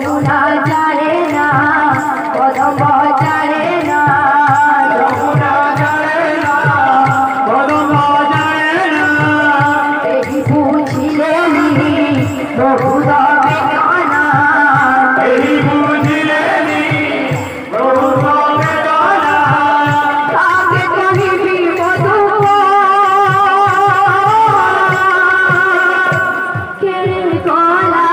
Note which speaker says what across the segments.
Speaker 1: যমুনা জানে না কদম জানে না যমুনা জানে না কদম জানে না এই বুঝিলেনি বহুদা বেদনা এই বুঝিলেনি বহুদা বেদনা কাকে কহিবি মধুপ কেড়ে গলা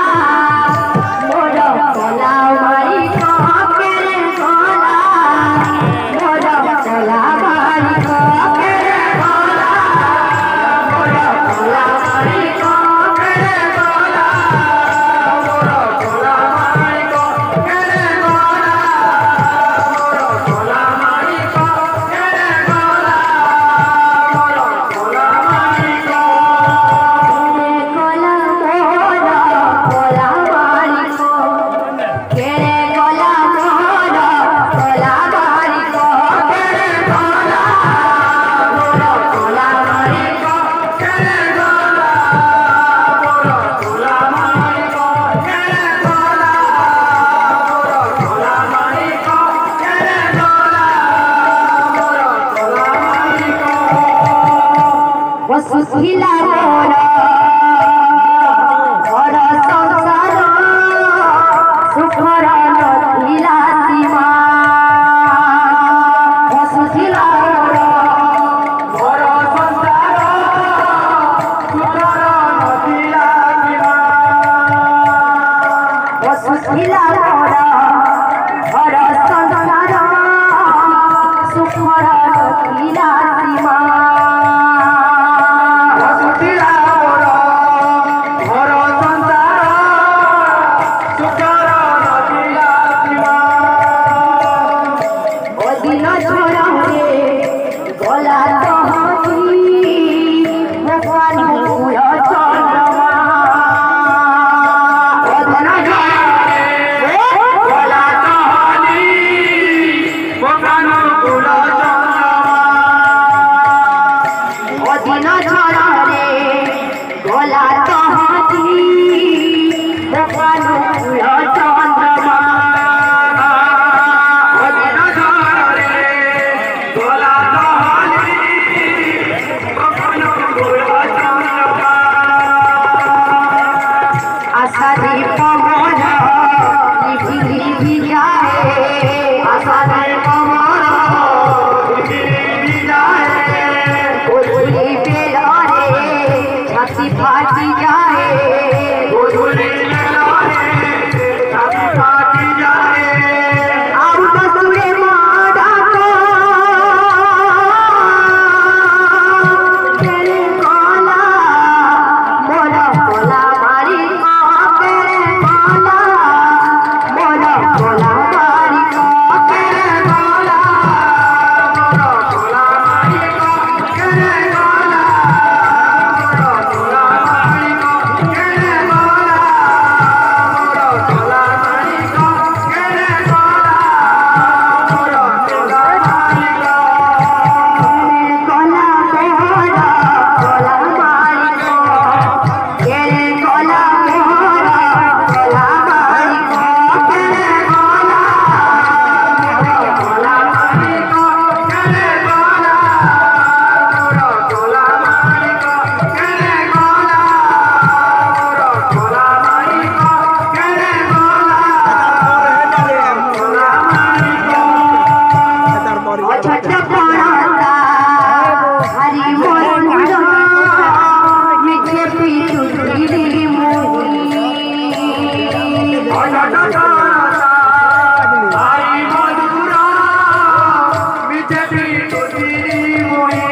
Speaker 1: মোর গলা মারি কেড়ে গলা মোর গলা মারি কেড়ে গলা মোর গলা মারি কেড়ে গলা মোর গলা মারি কেড়ে গলা মোর গলা মারি কেড়ে গলা মোর গলা মারি গলা মোর গলা মারি কেড়ে গলা মোর গলা মারি কেড়ে গলা মোর গলা মারি কেড়ে গলা মোর গলা মারি কেড়ে গলা মোর গলা মারি কেড়ে গলা মোর গলা মারি বসুছিলা মোর ঘর সংসার সুখর নথিলা সীমা বসুছিলা মোর ঘর সংসার সুখর নথিলা সীমা বসুছিলা মোর ঘর সংসার সুখর নথিলা সীমা বসুছিলা মোর ঘর সংসার সুখর নথিলা সীমা ওদিন ঝড়ে গলা তহতি মোকানু কুল চন্দ্রমা ওদিন ঝড়ে গলা তহতি মোকানু কুল চন্দ্রমা ওদিন ঝড়ে গলা তহতি মোকানু কুল চন্দ্রমা ওদিন ঝড়ে গলা তহতি মোকানু কুল চন্দ্রমা আষাঢ়ে পবন লিখি লিখি যায় আষাঢ়ে পবন লিখি লিখি যায় গোধূলি বেলারে ছাতি ফাটি যায় গোধূলি বেলারে ছাতি ফাটি যায় আউটা সুরে মা ডাকো কেড়ে গলা মোর গলা মারি কেড়ে গলা মোর গলা মারি কেড়ে গলা মোর গলা মারি কেড়ে গলা মোর গলা মারি কেড়ে গলা মোর গলা মারি কেড়ে গলা মোর গলা মারি গলা মোর গলা মারি কেড়ে গলা মোর গলা মারি কেড়ে গলা মোর গলা মারি কেড়ে গলা মোর গলা মারি কেড়ে গলা মোর গলা মারি কেড়ে গলা অছট পড়তা হরি মন্দ মিছে পিছুরি মুহি অছট পড়তা হরি মধুর মিছে পিছুরি মুহি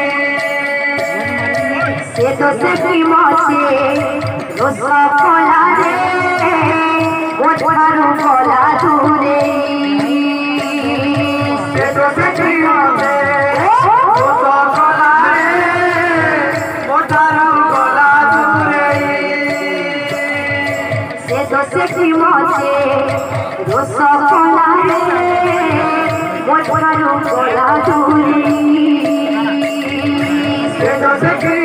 Speaker 1: সে তো সে প্রেমতে রস কলা রে ওঠারু গলা দূরে সে তো সে প্রেমতে রস কলা রে ওঠারু গলা দূরে সে তো সে প্রেমতে রস কলা রে ওঠারু গলা দূরে সে তো সে